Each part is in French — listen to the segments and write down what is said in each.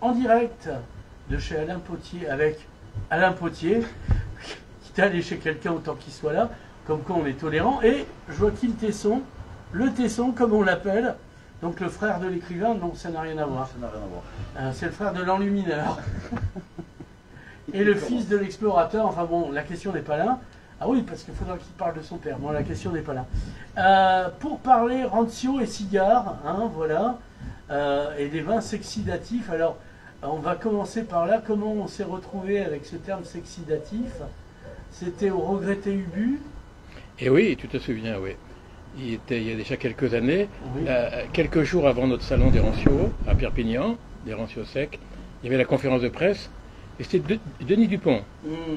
en direct de chez Alain Potier avec Alain Potier, quitte à aller chez quelqu'un autant qu'il soit là, comme quoi on est tolérant, et Joachim Tesson, le Tesson comme on l'appelle, donc le frère de l'écrivain, donc ça n'a rien à voir. Ça n'a rien à voir. C'est le frère de l'enlumineur. Et le fils de l'explorateur, enfin bon, la question n'est pas là. Ah oui, parce qu'il faudra qu'il parle de son père. Bon, la question n'est pas là. Pour parler rancio et cigares, hein, voilà, et des vins sexidatifs. Alors, on va commencer par là. Comment on s'est retrouvé avec ce terme sexidatif? C'était au regretté Ubu. Et oui, tu te souviens, oui. Il y a déjà quelques années, Oui. quelques jours avant notre salon des Rancios, à Perpignan, des Rancios secs, il y avait la conférence de presse. Et c'était Denis Dupont,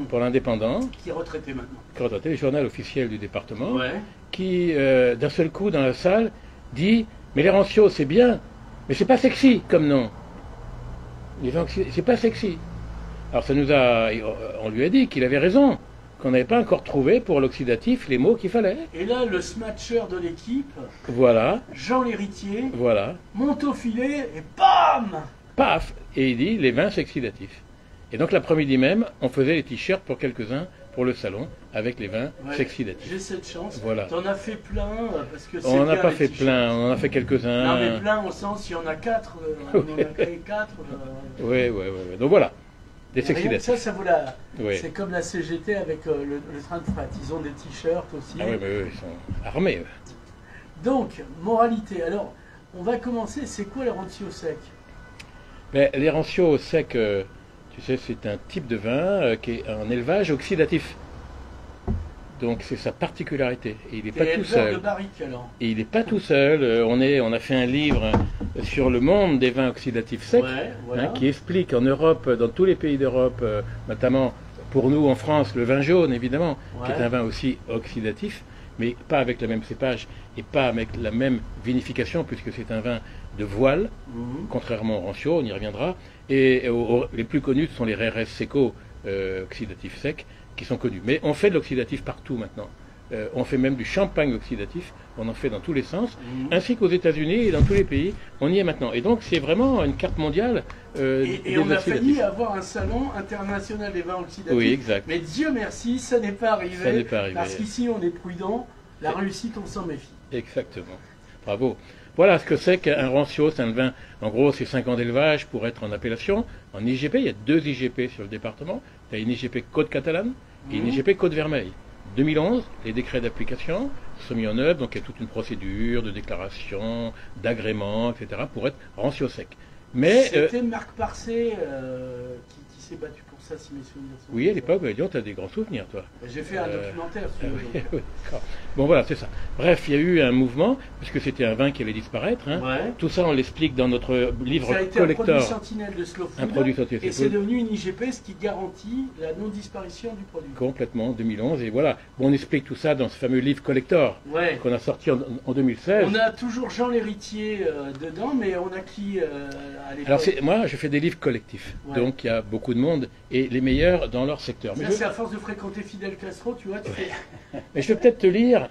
pour l'Indépendant, Qui est retraité maintenant. qui représentait le journal officiel du département, Ouais. qui, d'un seul coup, dans la salle, dit « Mais les Rancios, c'est bien, mais c'est pas sexy comme nom. C'est pas sexy. » Alors on lui a dit qu'il avait raison, qu'on n'avait pas encore trouvé pour l'oxydatif les mots qu'il fallait. Et là, le smatcher de l'équipe, Voilà, Jean l'héritier, voilà, monte au filet et bam! paf, et il dit les vins sexidatifs. Et donc l'après-midi même, on faisait les t-shirts pour quelques-uns pour le salon avec les vins Ouais, sexidatifs. j'ai cette chance. Voilà. T'en as fait plein parce que c'est On n'en a bien, pas les fait t-shirts. plein, on en a fait quelques-uns. Non mais plein au sens il y en a 4, on en a créé 4. Oui. Donc voilà, des Rien que sexidatifs. ça vaut la. Oui. C'est comme la CGT avec le train de fret. Ils ont des t-shirts aussi. Ah oui, mais eux, ils sont armés. Eux. Donc, moralité. Alors, on va commencer. C'est quoi le rancio sec? Mais les Rancios secs, tu sais, c'est un type de vin qui est un élevage oxydatif. Donc c'est sa particularité. Et il n'est pas tout éleveur seul. de barrique alors. Et il n'est pas tout seul. On a fait un livre sur le monde des vins oxydatifs secs, Ouais, voilà. qui explique en Europe, dans tous les pays d'Europe, notamment pour nous en France, le vin jaune évidemment, qui est Ouais. un vin aussi oxydatif, mais pas avec le même cépage et pas avec la même vinification, puisque c'est un vin de voile, Mhm. contrairement au rancio, on y reviendra. Et les plus connus sont les RS Seco oxydatifs secs, qui sont connus. Mais on fait de l'oxydatif partout maintenant. On fait même du champagne oxydatif, on en fait dans tous les sens, Mhm. ainsi qu'aux États-Unis et dans tous les pays, on y est maintenant. Et donc c'est vraiment une carte mondiale Et des on a oxydatifs. failli avoir un salon international des vins oxydatifs. Oui, exact. Mais Dieu merci, ça n'est pas arrivé. Ça n'est pas arrivé. Parce qu'ici, on est prudent. La réussite, on s'en méfie. Exactement. Bravo. Voilà ce que c'est qu'un rancio, c'est un vin. En gros, c'est 5 ans d'élevage pour être en appellation. En IGP, il y a 2 IGP sur le département. Il y a une IGP Côte Catalane et une Mhm. IGP Côte Vermeille. 2011, les décrets d'application sont mis en œuvre, donc il y a toute une procédure de déclaration, d'agrément, etc. pour être rancio sec. Mais C'était Marc Parcé qui s'est battu pour ça, si mes souvenirs sont oui, à l'époque, tu as des grands souvenirs, toi. J'ai fait un documentaire sur Oui, d'accord. Bon, voilà, c'est ça. Bref, il y a eu un mouvement, puisque c'était un vin qui allait disparaître. Hein. Ouais. Tout ça, on l'explique dans notre livre Ça a été un produit collector. sentinelle de Slow Food. Un produit sentinelle de Et Slow c'est Food. devenu une IGP, ce qui garantit la non-disparition du produit. Complètement, en 2011. Et voilà. Bon, on explique tout ça dans ce fameux livre collector Ouais. qu'on a sorti en 2016. On a toujours Jean l'héritier dedans, mais on a qui à l'époque? Alors, moi, je fais des livres collectifs. Ouais. Donc, il y a beaucoup de monde et les meilleurs dans leur secteur. Ça, c'est à force de fréquenter Fidel Castro, tu vois, tu fais... Mais je vais peut-être te lire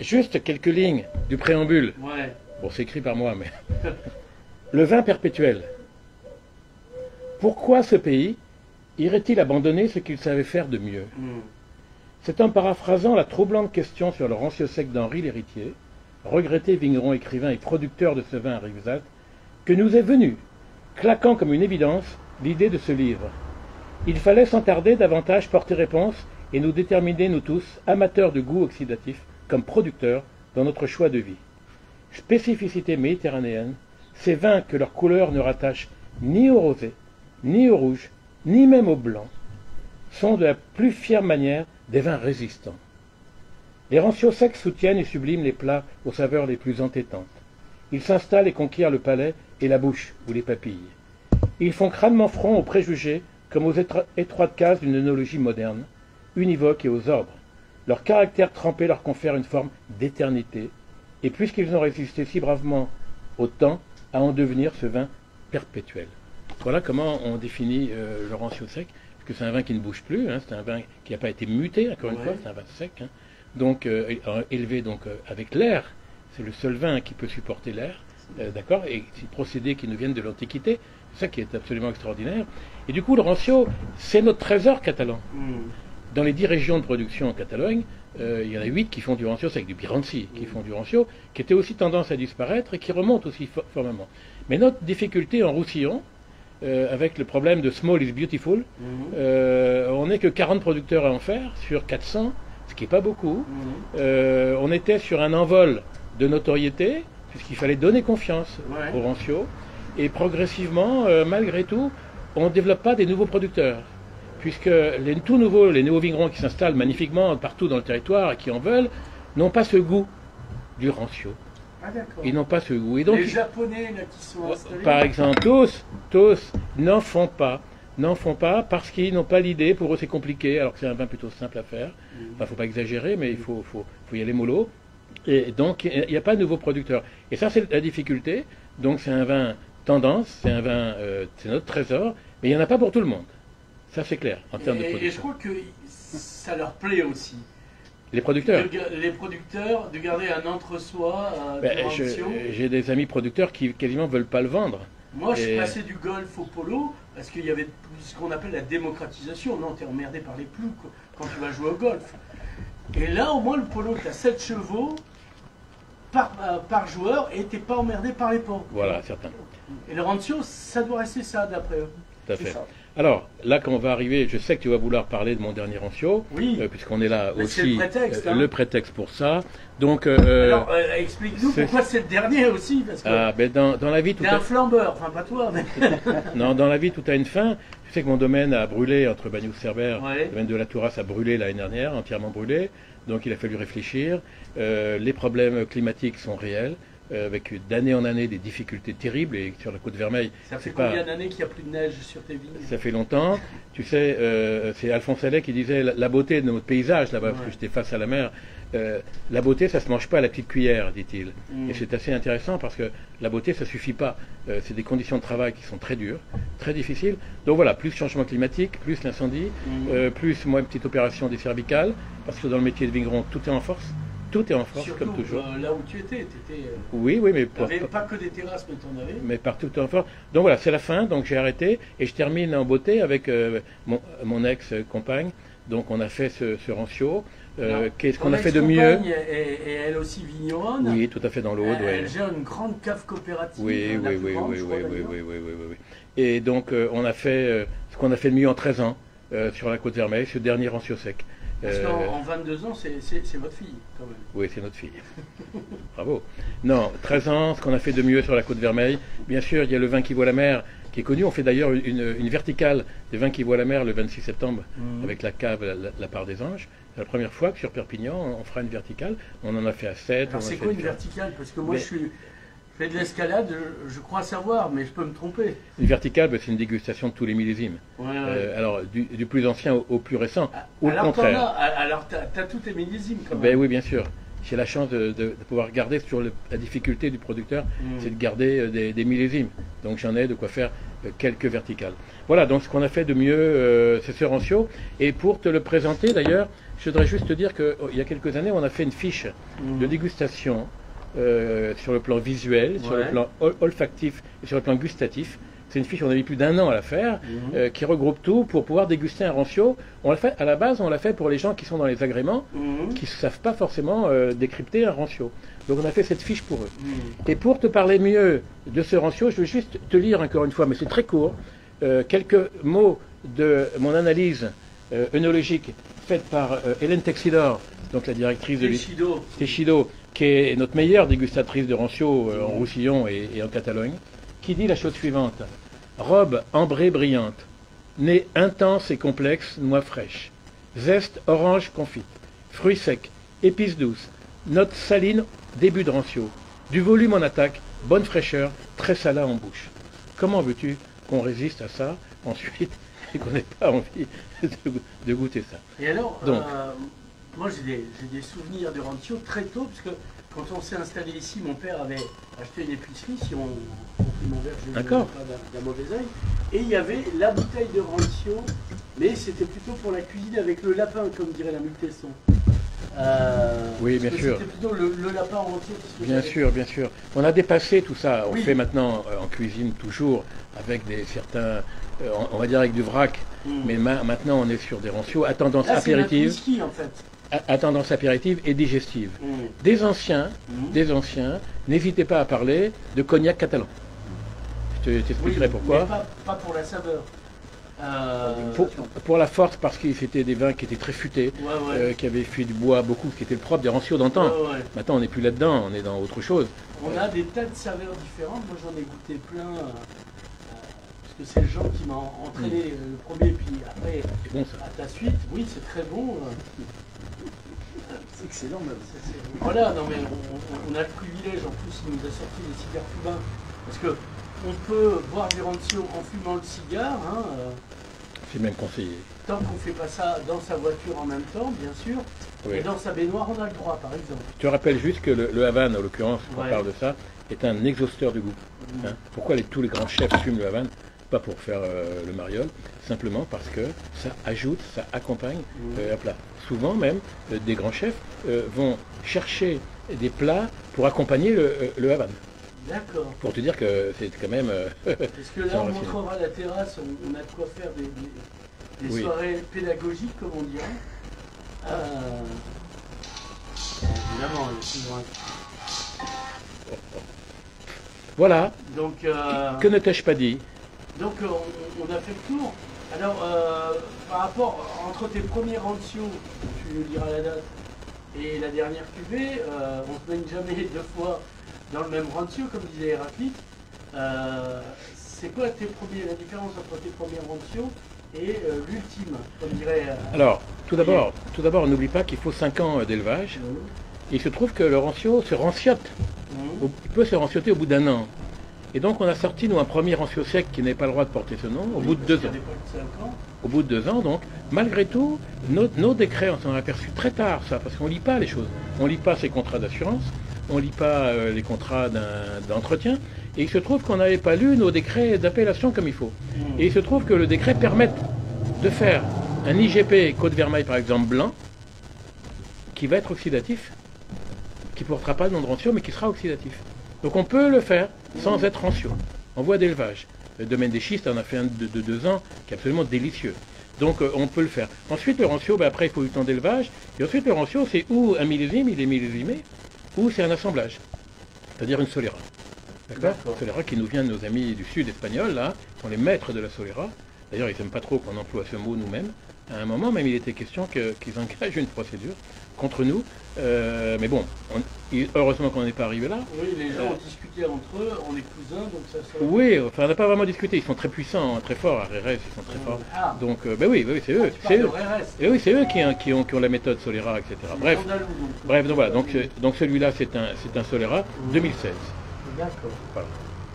juste quelques lignes du préambule. Ouais. Bon, c'est écrit par moi, mais... Le vin perpétuel. Pourquoi ce pays irait-il abandonner ce qu'il savait faire de mieux? C'est en paraphrasant la troublante question sur le rancio sec d'Henri l'Héritier, regretté vigneron, écrivain et producteur de ce vin à Rivesaltes, que nous est venue, claquant comme une évidence, l'idée de ce livre. Il fallait sans tarder davantage porter réponse et nous déterminer, nous tous, amateurs de goût oxydatif, comme producteurs, dans notre choix de vie. Spécificité méditerranéenne, ces vins que leur couleur ne rattache ni au rosé, ni au rouge, ni même au blanc, sont de la plus fière manière des vins résistants. Les rancios secs soutiennent et subliment les plats aux saveurs les plus entêtantes. Ils s'installent et conquièrent le palais et la bouche ou les papilles. Ils font crânement front aux préjugés comme aux étroites cases d'une œnologie moderne, univoque et aux ordres. Leur caractère trempé leur confère une forme d'éternité, et puisqu'ils ont résisté si bravement au temps, à en devenir ce vin perpétuel. Voilà comment on définit le rancio sec, parce que c'est un vin qui ne bouge plus, hein, c'est un vin qui n'a pas été muté, encore une fois, c'est un vin sec, hein, donc élevé donc, avec l'air, c'est le seul vin qui peut supporter l'air, d'accord, et c'est procédés qui nous viennent de l'Antiquité, C'est ça qui est absolument extraordinaire. Et du coup, le rancio, c'est notre trésor catalan. Dans les 10 régions de production en Catalogne, il y en a 8 qui font du rancio, c'est avec du Biranci qui font du rancio, qui était aussi tendance à disparaître et qui remonte aussi formellement. Mais notre difficulté en Roussillon, avec le problème de small is beautiful, on n'est que 40 producteurs à en faire sur 400, ce qui n'est pas beaucoup. On était sur un envol de notoriété, puisqu'il fallait donner confiance au rancio, et progressivement, malgré tout, on ne développe pas des nouveaux producteurs. Puisque les nouveaux vignerons qui s'installent magnifiquement partout dans le territoire et qui en veulent, n'ont pas ce goût du rancio. Ah, d'accord. Ils n'ont pas ce goût. Et donc, les Japonais là, qui sont installés... par exemple, tous n'en font pas parce qu'ils n'ont pas l'idée, pour eux c'est compliqué, alors que c'est un vin plutôt simple à faire. Enfin, il ne faut pas exagérer, mais il faut y aller mollo. Et donc, il n'y a pas de nouveaux producteurs. Et ça, c'est la difficulté. Donc, c'est un vin tendance, c'est un vin, c'est notre trésor, mais il n'y en a pas pour tout le monde. Ça, c'est clair, en termes de production. Et je crois que ça leur plaît aussi. Les producteurs. Les producteurs, de garder un entre-soi de rancio. J'ai des amis producteurs qui quasiment ne veulent pas le vendre. Moi, je suis passé du golf au polo parce qu'il y avait ce qu'on appelle la démocratisation. Non, t'es emmerdé par les ploucs quand tu vas jouer au golf. Et là, au moins, le polo, tu as 7 chevaux par joueur et t'es pas emmerdé par les pans. Voilà, certain. Et le rancio, ça doit rester ça, d'après eux. Tout à fait. Alors, là, quand on va arriver, je sais que tu vas vouloir parler de mon dernier rancio, puisqu'on est là aussi. C'est le prétexte. Le prétexte pour ça. Donc, alors, explique-nous pourquoi c'est le dernier aussi. Parce que dans la vie, tout t'es un flambeur, enfin pas toi, mais... Non, dans la vie, tout a une fin. Je sais que mon domaine a brûlé entre Bagnoux-Cerbère, le domaine de la Tourasse a brûlé l'année dernière, entièrement brûlé. Donc, il a fallu réfléchir. Les problèmes climatiques sont réels. Avec d'année en année des difficultés terribles, et sur la côte Vermeille... Ça fait combien d'années qu'il n'y a plus de neige sur tes vignes? Ça fait longtemps. Tu sais, c'est Alphonse Allais qui disait la beauté de notre paysage là-bas, parce que j'étais face à la mer. La beauté, ça se mange pas à la petite cuillère, dit-il. Et c'est assez intéressant parce que la beauté, ça suffit pas. C'est des conditions de travail qui sont très dures, très difficiles. Donc voilà, plus changement climatique, plus l'incendie, plus moi une petite opération des cervicales, parce que dans le métier de vigneron, tout est en force. Tout est en force, surtout, comme toujours. Là où tu étais, oui, mais pas que des terrasses, mais t'en avais. Mais partout en force. Donc voilà, c'est la fin, donc j'ai arrêté et je termine en beauté avec mon ex-compagne. Donc on a fait ce rancio. Qu'est-ce qu'on a fait de mieux? Et elle aussi vigneronne. Oui, tout à fait dans l'Aude. Elle gère une grande cave coopérative. Oui. Et donc on a fait ce qu'on a fait de mieux en 13 ans sur la côte Vermeille, ce dernier rancio sec. Parce qu'en 22 ans, c'est votre fille, quand même. Oui, c'est notre fille. Bravo. Non, 13 ans, ce qu'on a fait de mieux sur la côte Vermeille. Bien sûr, il y a le vin qui voit la mer, qui est connu. On fait d'ailleurs une verticale des vins qui voient la mer le 26 septembre, avec la cave la Part des Anges. C'est la première fois que sur Perpignan, on fera une verticale. On en a fait à 7. Alors c'est quoi une verticale? Parce que moi, je fais de l'escalade, je crois savoir, mais je peux me tromper. Une verticale, c'est une dégustation de tous les millésimes. Alors, du plus ancien au plus récent, ou le contraire. Alors, tu as tous tes millésimes, quand même. Oui, bien sûr. J'ai la chance de pouvoir garder sur la difficulté du producteur, c'est de garder des millésimes. Donc, j'en ai de quoi faire quelques verticales. Voilà, donc ce qu'on a fait de mieux, c'est ce rancio. Et pour te le présenter, d'ailleurs, je voudrais juste te dire qu'il y a quelques années, on a fait une fiche de dégustation sur le plan visuel, sur le plan olfactif et sur le plan gustatif. C'est une fiche, on a mis plus d'1 an à la faire, qui regroupe tout pour pouvoir déguster un rancio. On l'a fait, à la base, on l'a fait pour les gens qui sont dans les agréments, qui ne savent pas forcément décrypter un rancio. Donc on a fait cette fiche pour eux. Et pour te parler mieux de ce rancio, je veux juste te lire encore une fois, mais c'est très court, quelques mots de mon analyse œnologique faite par Hélène Texidor, donc la directrice de Teixidó, qui est notre meilleure dégustatrice de rancio en Roussillon et en Catalogne, qui dit la chose suivante. Robe ambrée brillante, nez intense et complexe, noix fraîches, zeste orange confite, fruits secs, épices douces, notes salines, début de rancio, du volume en attaque, bonne fraîcheur, très salin en bouche. Comment veux-tu qu'on résiste à ça ensuite et qu'on n'ait pas envie de goûter ça? Et alors, moi j'ai des souvenirs de rancio très tôt, parce que quand on s'est installé ici, mon père avait acheté une épicerie, si on prit mon verre, je ne pas d'un mauvais œil, et il y avait la bouteille de rancio, mais c'était plutôt pour la cuisine avec le lapin, comme dirait la Muctesson. Oui, bien sûr. C'était plutôt le lapin en entier. Bien sûr, bien sûr. On a dépassé tout ça. On Oui. fait maintenant en cuisine toujours avec certains, on va dire avec du vrac, mais maintenant on est sur des rancios à tendance Là, apéritive, c'est whisky, en fait. à tendance apéritive et digestive. Des anciens, n'hésitez pas à parler de cognac catalan. Je t'expliquerai pourquoi. Mais pas pour la saveur. Pour la force, parce que c'était des vins qui étaient très futés, qui avaient fui du bois beaucoup, qui était le propre des rancios d'antan. Maintenant, on n'est plus là-dedans, on est dans autre chose. On a des tas de saveurs différentes. Moi, j'en ai goûté plein. Parce que c'est Jean qui m'a entraîné le premier, puis après, bon, ça. à ta suite. Oui, c'est très bon. C'est excellent, même. Voilà, non, mais on a le privilège, en plus, il nous a sorti des cigares cubains. Parce que on peut boire du rancio en fumant le cigare. Hein, c'est même conseillé. Tant qu'on ne fait pas ça dans sa voiture en même temps, bien sûr. Oui. Et dans sa baignoire, on a le droit, par exemple. Je te rappelle juste que le Havane, en l'occurrence, on parle de ça, est un exhausteur du goût. Hein. Pourquoi tous les grands chefs fument le Havane? Pas pour faire le mariole, simplement parce que ça ajoute, ça accompagne un plat. Souvent même, des grands chefs vont chercher des plats pour accompagner le Havane. D'accord. Pour te dire que c'est quand même... Parce que là, on montrera la terrasse, on a de quoi faire des soirées pédagogiques, comme on dirait. Évidemment, il y a toujours un... Voilà. Donc, que ne t'ai-je pas dit? Donc, on a fait le tour. Alors, par rapport, entre tes premiers rantios, tu nous diras la date, et la dernière cuvée, on ne se baigne jamais deux fois dans le même rancio, comme disait Héraclite. C'est quoi la différence entre tes premiers rantios et l'ultime, comme dirait... Alors, tout d'abord, n'oublie pas qu'il faut 5 ans d'élevage. Il se trouve que le rancio se ranciote. Il peut se rancioter au bout d'1 an. Et donc on a sorti, nous, un premier rancio sec qui n'avait pas le droit de porter ce nom, au bout de 2 ans. Au bout de 2 ans, donc, malgré tout, nos décrets, on s'en est aperçu très tard, ça, parce qu'on ne lit pas les choses. On ne lit pas ces contrats d'assurance, on ne lit pas les contrats d'entretien, et il se trouve qu'on n'avait pas lu nos décrets d'appellation comme il faut. Et il se trouve que le décret permet de faire un IGP Côte Vermeille, par exemple, blanc, qui va être oxydatif, qui ne portera pas le nom de rancio, mais qui sera oxydatif. Donc on peut le faire sans être rancio, en voie d'élevage. Le domaine des schistes en a fait un de 2 ans qui est absolument délicieux. Donc on peut le faire. Ensuite le rancio, après il faut du temps d'élevage. Et ensuite le rancio, c'est ou un millésime, il est millésimé, ou c'est un assemblage. C'est-à-dire une solera. D'accord. Solera qui nous vient de nos amis du sud espagnol, là, qui sont les maîtres de la solera. D'ailleurs ils n'aiment pas trop qu'on emploie ce mot nous-mêmes. À un moment même il était question qu'ils engagent une procédure contre nous. Mais bon, heureusement qu'on n'est pas arrivé là. Oui, les gens ont discuté entre eux, on est cousins, donc ça sort... Oui, enfin on n'a pas vraiment discuté, ils sont très puissants, très forts, à Rérez, ils sont très forts. Donc, oui, c'est eux. Et oui, c'est eux qui ont la méthode Solera, etc. Bref, donc voilà, donc celui-là c'est un Solera 2016. D'accord. Voilà.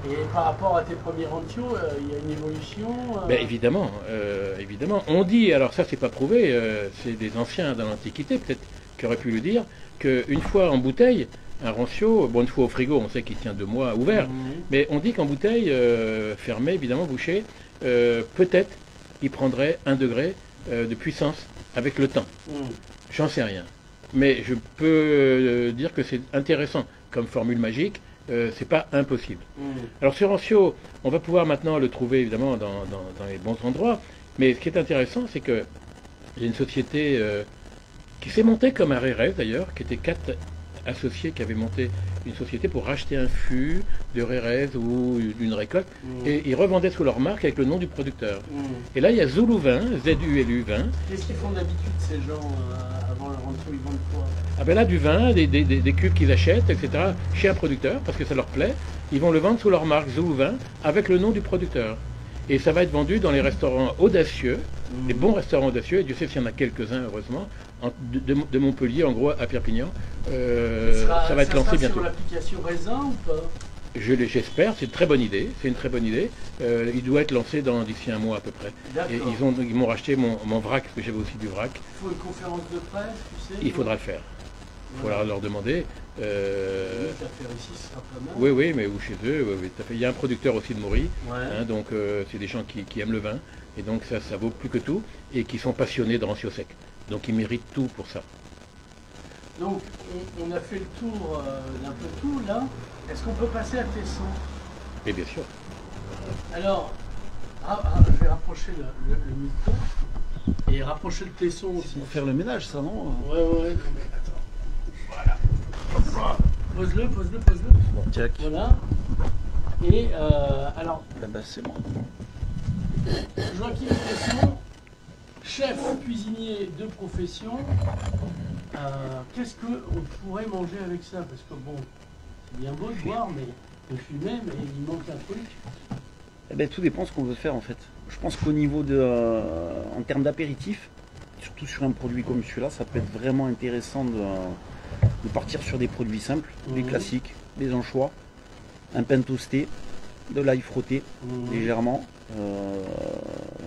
Et par rapport à tes premiers rantios, il y a une évolution évidemment. On dit, alors ça c'est pas prouvé, c'est des anciens dans l'Antiquité peut-être qui auraient pu le dire, qu'une fois en bouteille, un rancio, une fois au frigo, on sait qu'il tient 2 mois ouvert, mais on dit qu'en bouteille, fermée, évidemment, bouchée, peut-être il prendrait 1 degré de puissance avec le temps. J'en sais rien. Mais je peux dire que c'est intéressant comme formule magique. C'est pas impossible. Alors ce rancio, on va pouvoir maintenant le trouver évidemment dans les bons endroits, mais ce qui est intéressant, c'est que il y a une société qui s'est montée comme à Rérez d'ailleurs, qui était 4 associés qui avaient monté une société pour racheter un fût de Rérez ou d'une récolte, et ils revendaient sous leur marque avec le nom du producteur. Et là il y a Zulu Vin, ZULU Vin. Qu'est-ce qu'ils font d'habitude ces gens avant le rancio, ils vendent quoi? Ah ben là du vin, des cubes qu'ils achètent, etc. chez un producteur, parce que ça leur plaît, ils vont le vendre sous leur marque Zulu Vin avec le nom du producteur. Et ça va être vendu dans les restaurants audacieux, les bons restaurants audacieux, et Dieu sait s'il y en a quelques-uns heureusement, de Montpellier, en gros à Perpignan. Ça va être lancé bientôt. Sur l'application raisin ou pas? J'espère, c'est une très bonne idée. Il doit être lancé d'ici 1 mois à peu près. Et ils m'ont racheté mon vrac, parce que j'avais aussi du vrac. Il faut une conférence de presse, tu sais? Il faudra le faire. Il faudra leur demander. Ici, ce sera pas mal. Oui, mais ou chez eux. Oui, tout à fait. Il y a un producteur aussi de Maury, donc c'est des gens qui aiment le vin, et donc ça vaut plus que tout, et qui sont passionnés de rancio sec. Donc ils méritent tout pour ça. Donc, on a fait le tour d'un peu tout, là. Est-ce qu'on peut passer à Tesson? Et bien sûr. Alors, je vais rapprocher le micro et rapprocher le tesson aussi. Pour faire le ménage, ça, non? Ouais, non, mais attends. Voilà. Pose-le. Bon, check. Voilà. Et alors, Ah bah, c'est bon. Joachim Tesson, chef cuisinier de profession. Qu'est-ce qu'on pourrait manger avec ça? Parce que bon, c'est bien beau de boire, mais de fumer, mais il manque un truc. Eh ben, tout dépend de ce qu'on veut faire en fait. Je pense qu'au niveau en termes d'apéritif, surtout sur un produit comme celui-là, ça peut être vraiment intéressant de partir sur des produits simples, des classiques, des anchois, un pain toasté, de l'ail frotté légèrement,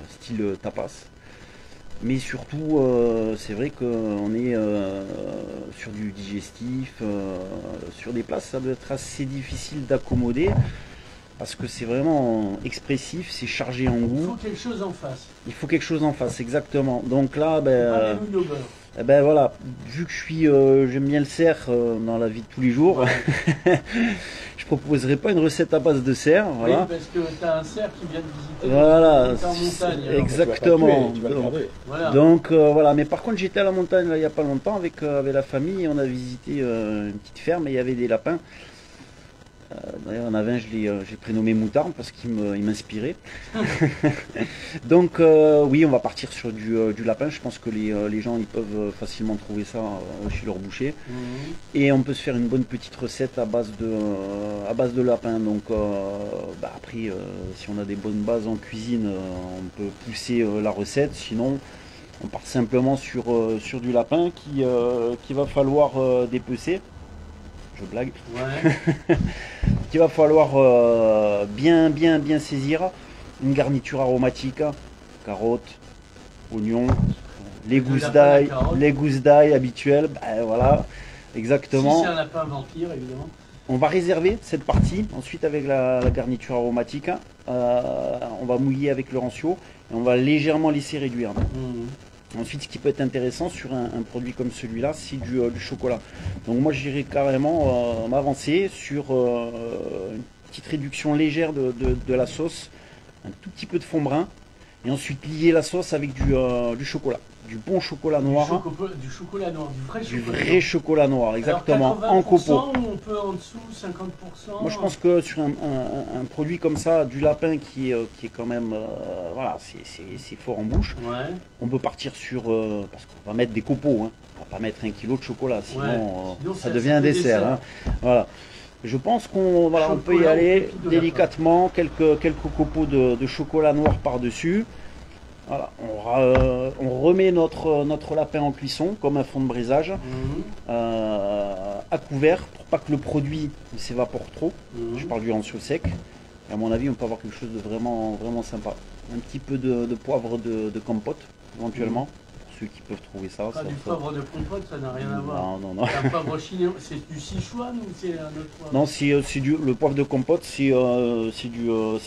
style tapas. Mais surtout, c'est vrai qu'on est sur du digestif, sur des plats, ça doit être assez difficile d'accommoder. Parce que c'est vraiment expressif, c'est chargé en goût. Il faut quelque chose en face. Il faut quelque chose en face, exactement. Donc là, Pas des nouilles au beurre. ben voilà, vu que j'aime bien le cerf dans la vie de tous les jours, Ouais. je proposerai pas une recette à base de cerf. Voilà. Oui, parce que tu as un cerf qui vient de visiter. Voilà, en montagne. Alors. exactement. Tu vas le garder. Voilà. Donc voilà, mais par contre j'étais à la montagne là, il n'y a pas longtemps avec la famille, on a visité une petite ferme et il y avait des lapins. D'ailleurs, en avait un, j'ai prénommé Moutarde parce qu'il m'inspirait. Donc, oui, on va partir sur du lapin. Je pense que les gens ils peuvent facilement trouver ça chez leur boucher. Et on peut se faire une bonne petite recette à base de lapin. Donc, après, si on a des bonnes bases en cuisine, on peut pousser la recette. Sinon, on part simplement sur du lapin qu'il va falloir dépecer. Je blague. Ouais. Qu'il va falloir bien saisir. Une garniture aromatique, carottes, oignons, les gousses d'ail habituelles. Ben, voilà, exactement. Si c'est un lapin vampire, évidemment. On va réserver cette partie. Ensuite, avec la garniture aromatique, on va mouiller avec le rancio et on va légèrement laisser réduire. Ensuite, ce qui peut être intéressant sur un produit comme celui-là, c'est du chocolat. Donc moi, j'irai carrément m'avancer sur une petite réduction légère de la sauce, un tout petit peu de fond brun, et ensuite lier la sauce avec du chocolat, du bon chocolat noir. Du chocolat noir, du vrai chocolat noir, exactement, en copeaux. Ou on peut en dessous 50%. Moi, je pense que sur un produit comme ça, du lapin qui est quand même, voilà, c'est fort en bouche. Ouais. On peut partir sur, parce qu'on va mettre des copeaux, hein. On va pas mettre 1 kilo de chocolat, sinon, sinon ça devient un dessert. Hein. Voilà. Je pense on peut y aller délicatement, quelques copeaux de chocolat noir par-dessus. Voilà, on remet notre lapin en cuisson comme un fond de braisage à couvert pour pas que le produit ne s'évapore trop. Je parle du rancio sec. Et à mon avis, on peut avoir quelque chose de vraiment sympa. Un petit peu de poivre de compote éventuellement. Pour ceux qui peuvent trouver ça. Pas du poivre de compote, ça n'a rien à voir. Non. Un poivre chinois, c'est du Sichuan ou c'est un autre poivre? Non, le poivre de compote, c'est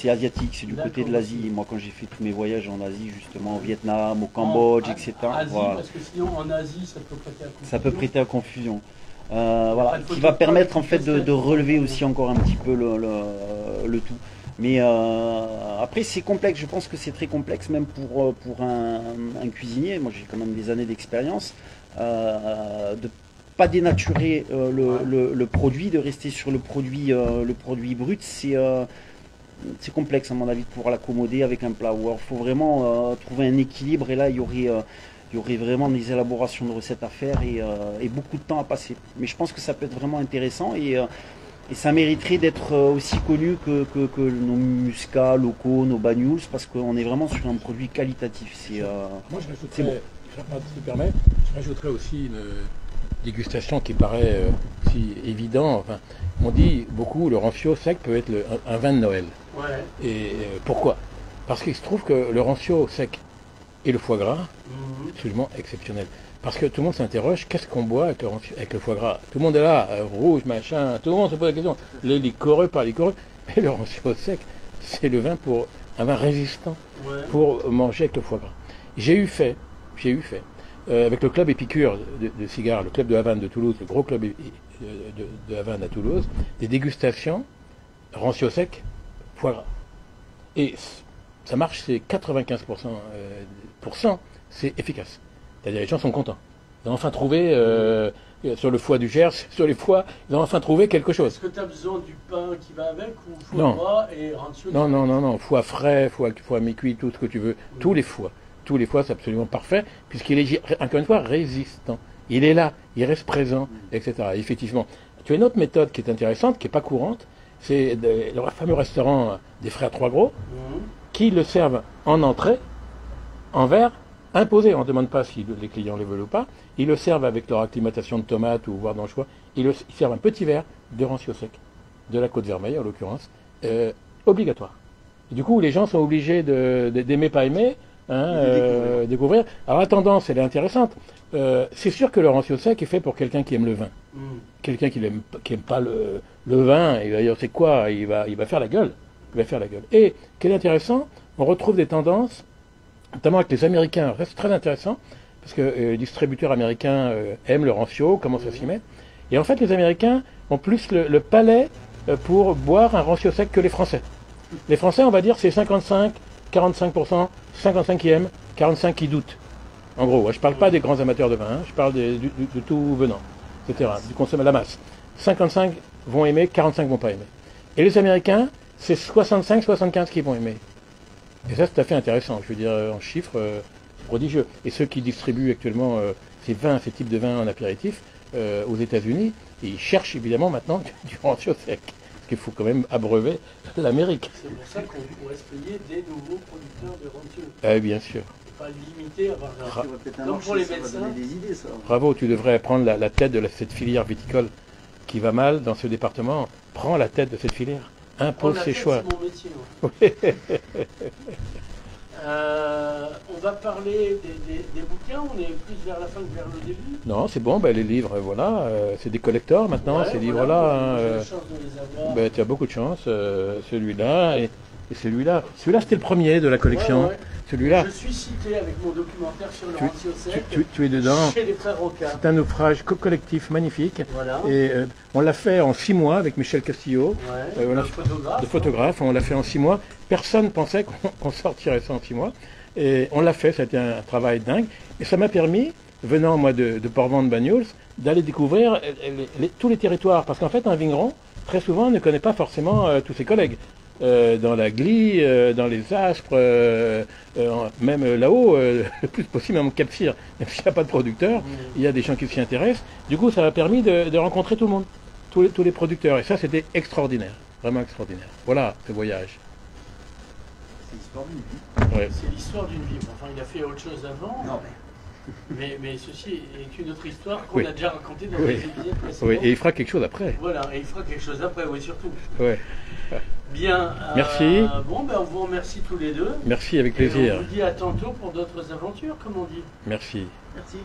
asiatique, c'est du côté de l'Asie. Moi, quand j'ai fait tous mes voyages en Asie, justement, au Vietnam, au Cambodge, etc. Asie, voilà. parce que sinon, en Asie, ça peut prêter à confusion. Ça peut prêter à confusion. Voilà, qui va permettre en fait de relever aussi encore un petit peu le tout. Mais après c'est complexe, je pense que c'est très complexe même pour un cuisinier. Moi j'ai quand même des années d'expérience de pas dénaturer le produit, de rester sur le produit brut. C'est complexe à mon avis de pouvoir l'accommoder avec un plat. Il faut vraiment trouver un équilibre et là il y aurait vraiment des élaborations de recettes à faire et beaucoup de temps à passer. Mais je pense que ça peut être vraiment intéressant et ça mériterait d'être aussi connu que nos muscats locaux, nos bagnoles, parce qu'on est vraiment sur un produit qualitatif. Moi je rajouterais, si tu permets, je rajouterais aussi une dégustation qui paraît si évident. Enfin, on dit beaucoup le rancio sec peut être un vin de Noël. Ouais. Et pourquoi? Parce qu'il se trouve que le rancio sec et le foie gras, absolument exceptionnel. Parce que tout le monde s'interroge, qu'est-ce qu'on boit avec le foie gras? Tout le monde est là, rouge, machin, tout le monde se pose la question. Les liquoreux, pas liquoreux. Mais le rancio sec, c'est un vin résistant pour manger avec le foie gras. J'ai eu fait avec le club Épicure de cigares, le club de Havane de Toulouse, le gros club de Havane à Toulouse, des dégustations rancio sec, foie gras. Et ça marche, c'est 95%, c'est efficace. C'est-à-dire les gens sont contents. Ils ont enfin trouvé, sur le foie du Gers, sur les foies, ils ont enfin trouvé quelque chose. Est-ce que tu as besoin du pain qui va avec ou foie gras et rancio? Non, foie frais, foie mi-cuit, tout ce que tu veux, tous les foies, c'est absolument parfait, puisqu'il est, encore une fois, résistant. Il est là, il reste présent, etc. Et effectivement, tu as une autre méthode qui est intéressante, qui n'est pas courante, c'est le fameux restaurant des frères Trois Gros, qui le servent en entrée, en verre, imposé. On ne demande pas si les clients les veulent ou pas. Ils le servent avec leur acclimatation de tomates ou voire d'anchois. Ils servent un petit verre de rancio sec, de la Côte Vermeille en l'occurrence, obligatoire. Et du coup, les gens sont obligés d'aimer, pas aimer, découvrir. Alors la tendance, elle est intéressante. C'est sûr que le rancio sec est fait pour quelqu'un qui aime le vin. Quelqu'un qui aime pas le vin, et d'ailleurs c'est quoi, il va faire la gueule. Et, ce qui est intéressant, on retrouve des tendances, notamment avec les Américains, c'est très intéressant, parce que les distributeurs américains aiment le rancio, commencent à s'y mettre. Et en fait, les Américains ont plus le palais pour boire un rancio sec que les Français. Les Français, on va dire, c'est 55, 45%, 55 qui aiment, 45 qui doutent. En gros, je ne parle pas des grands amateurs de vin, je parle de tout venant, etc., du consommateur, la masse. 55 vont aimer, 45 vont pas aimer. Et les Américains, c'est 65, 75 qui vont aimer. Et ça, c'est tout à fait intéressant. Je veux dire, en chiffres, c'est prodigieux. Et ceux qui distribuent actuellement ces types de vins en apéritif aux États-Unis, ils cherchent évidemment maintenant du rancio sec. Parce qu'il faut quand même abreuver l'Amérique. C'est pour ça qu'on pourrait se payer des nouveaux producteurs de rancio. Bien sûr. Pas limité à avoir donc pour les médecins. Des idées, ça. Bravo, tu devrais prendre la tête de cette filière viticole qui va mal dans ce département. Prends la tête de cette filière. Impose ses choix. C'est mon métier. On va parler des bouquins, on est plus vers la fin que vers le début. Non, c'est bon, les livres, voilà, c'est des collectors maintenant, ces livres-là. J'ai la chance de les avoir. Tu as beaucoup de chance, celui-là et celui-là. Celui-là, c'était le premier de la collection. Ouais. Celui-là. Je suis cité avec mon documentaire sur le rancio sec. Tu es dedans. Chez les frères Roca. C'est un ouvrage collectif magnifique. Voilà. Et on l'a fait en 6 mois avec Michel Castillo. Le photographe. On l'a fait en 6 mois. Personne ne pensait qu'on sortirait ça en 6 mois. Et on l'a fait, c'était un travail dingue. Et ça m'a permis, venant moi de Port-Vendre-Bagnols, d'aller découvrir tous les territoires. Parce qu'en fait, un vigneron, très souvent, ne connaît pas forcément tous ses collègues. Dans la Glie, dans les Aspres, même là-haut, le plus possible, même au Cap-Cyr, même s'il n'y a pas de producteur, il y a des gens qui s'y intéressent. Du coup, ça m'a permis de rencontrer tout le monde, tous les producteurs. Et ça, c'était extraordinaire, vraiment extraordinaire. Voilà, ce voyage. C'est l'histoire d'une vie. Ouais. C'est l'histoire d'une vie. Enfin, il a fait autre chose avant. Non, mais ceci est une autre histoire qu'on a déjà racontée dans les épisodes précédents. Oui, et il fera quelque chose après. Voilà, et il fera quelque chose après, oui, surtout. Ouais. Bien. Merci. Bon, on vous remercie tous les deux. Merci, avec plaisir. Et on vous dit à tantôt pour d'autres aventures, comme on dit. Merci. Merci.